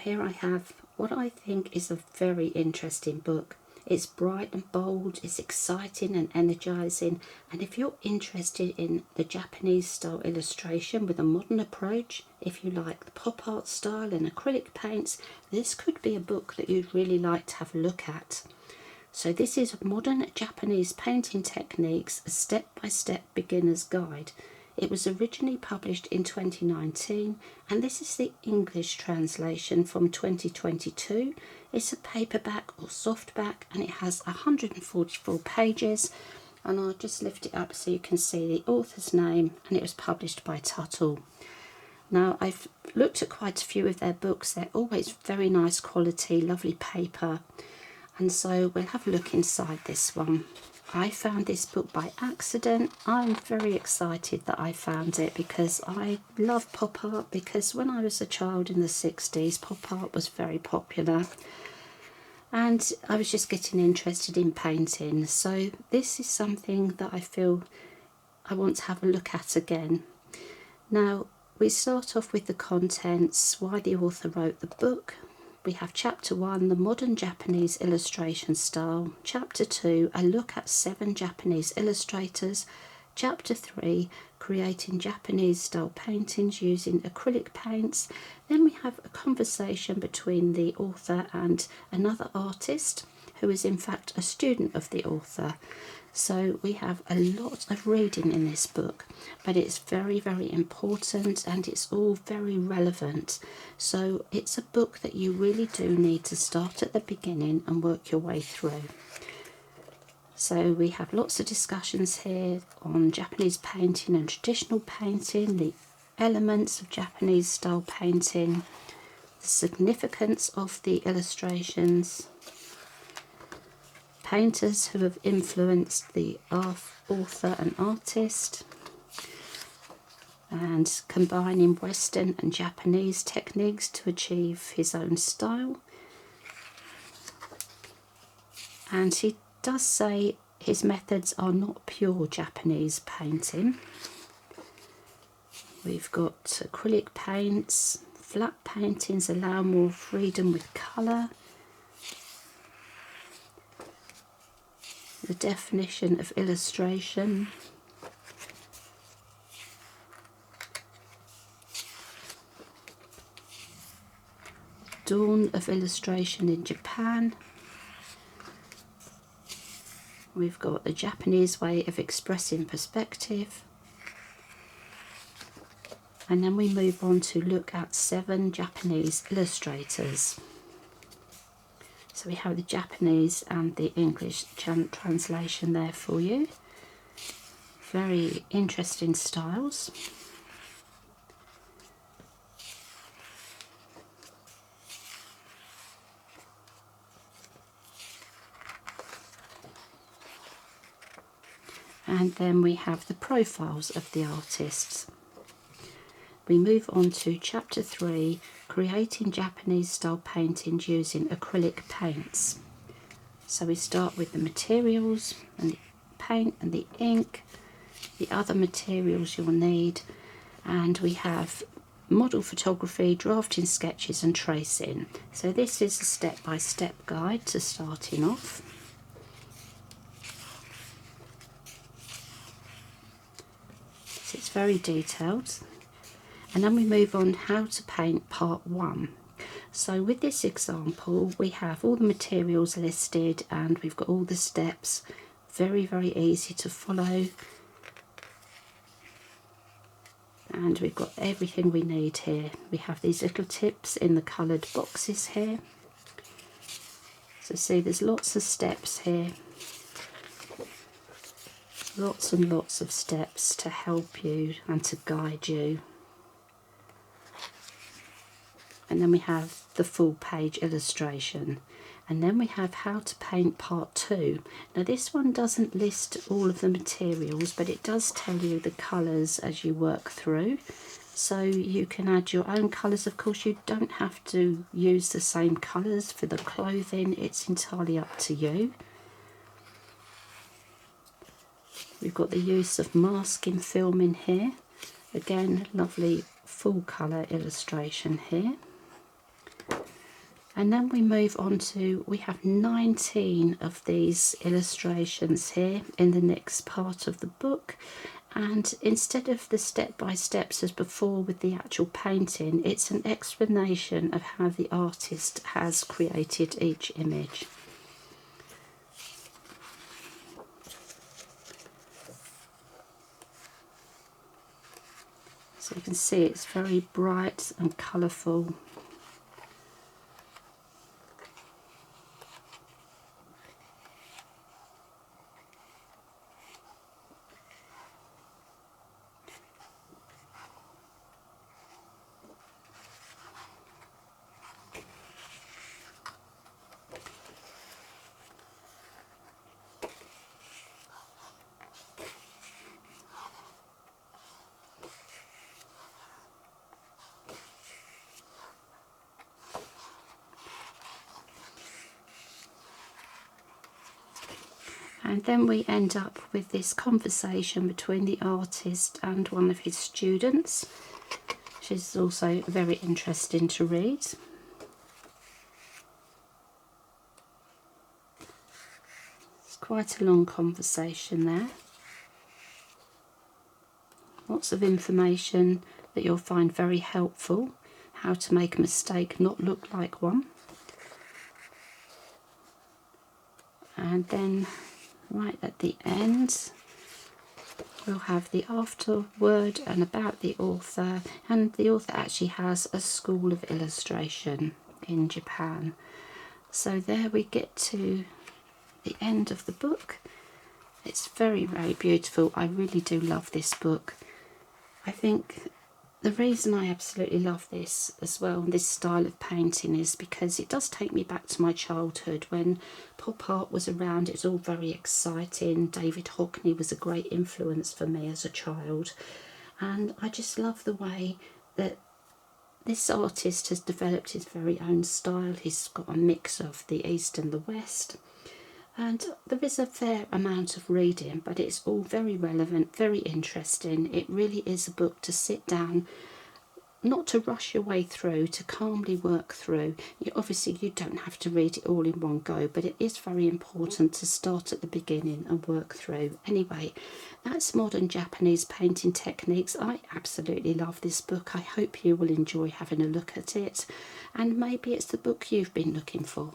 Here I have what I think is a very interesting book. It's bright and bold, it's exciting and energizing, and if you're interested in the Japanese style illustration with a modern approach, if you like the pop art style and acrylic paints, this could be a book that you'd really like to have a look at. So this is Modern Japanese Painting Techniques, a step-by-step beginner's guide. It was originally published in 2019, and this is the English translation from 2022. It's a paperback or softback, and it has 144 pages. And I'll just lift it up so you can see the author's name, and it was published by Tuttle. Now, I've looked at quite a few of their books. They're always very nice quality, lovely paper. And so we'll have a look inside this one. I found this book by accident. I'm very excited that I found it because I love pop art, because when I was a child in the 60s, pop art was very popular. And I was just getting interested in painting. So this is something that I feel I want to have a look at again. Now, we start off with the contents, why the author wrote the book. We have Chapter 1, the modern Japanese illustration style. Chapter 2, a look at 7 Japanese illustrators. Chapter 3, creating Japanese style paintings using acrylic paints. Then we have a conversation between the author and another artist who is in fact a student of the author. So we have a lot of reading in this book, but it's very, very important and it's all very relevant. So it's a book that you really do need to start at the beginning and work your way through. So we have lots of discussions here on Japanese painting and traditional painting, the elements of Japanese style painting, the significance of the illustrations, painters who have influenced the author and artist, and combining Western and Japanese techniques to achieve his own style. And he does say his methods are not pure Japanese painting. We've got acrylic paints, flat paintings allow more freedom with colour. The definition of illustration. Dawn of illustration in Japan. We've got the Japanese way of expressing perspective. And then we move on to look at 7 Japanese illustrators. So we have the Japanese and the English translation there for you. Very interesting styles. And then we have the profiles of the artists. We move on to Chapter 3, creating Japanese style paintings using acrylic paints. So we start with the materials and the paint and the ink, the other materials you'll need, and we have model photography, drafting sketches and tracing. So this is a step-by-step guide to starting off. So it's very detailed. And then we move on how to paint part 1. So with this example, we have all the materials listed and we've got all the steps. Very, very easy to follow. And we've got everything we need here. We have these little tips in the coloured boxes here. So see, there's lots of steps here. Lots and lots of steps to help you and to guide you. And then we have the full page illustration. And then we have how to paint part 2. Now this one doesn't list all of the materials, but it does tell you the colours as you work through. So you can add your own colours. Of course, you don't have to use the same colours for the clothing. It's entirely up to you. We've got the use of masking film in here. Again, lovely full colour illustration here. And then we move on to, we have 19 of these illustrations here in the next part of the book. And instead of the step-by-steps as before with the actual painting, it's an explanation of how the artist has created each image. So you can see it's very bright and colourful. And then we end up with this conversation between the artist and one of his students, which is also very interesting to read. It's quite a long conversation there. Lots of information that you'll find very helpful. How to make a mistake not look like one. And then right at the end we'll have the afterword and about the author, and the author actually has a school of illustration in Japan. So there we get to the end of the book. It's very, very beautiful. I really do love this book. I think the reason I absolutely love this as well, this style of painting, is because it does take me back to my childhood when pop art was around. It was all very exciting. David Hockney was a great influence for me as a child, and I just love the way that this artist has developed his very own style. He's got a mix of the East and the West, and there is a fair amount of reading, but it's all very relevant, very interesting. It really is a book to sit down, not to rush your way through, to calmly work through. Obviously you don't have to read it all in one go, but it is very important to start at the beginning and work through. Anyway, that's Modern Japanese Painting Techniques. I absolutely love this book. I hope you will enjoy having a look at it, and maybe it's the book you've been looking for.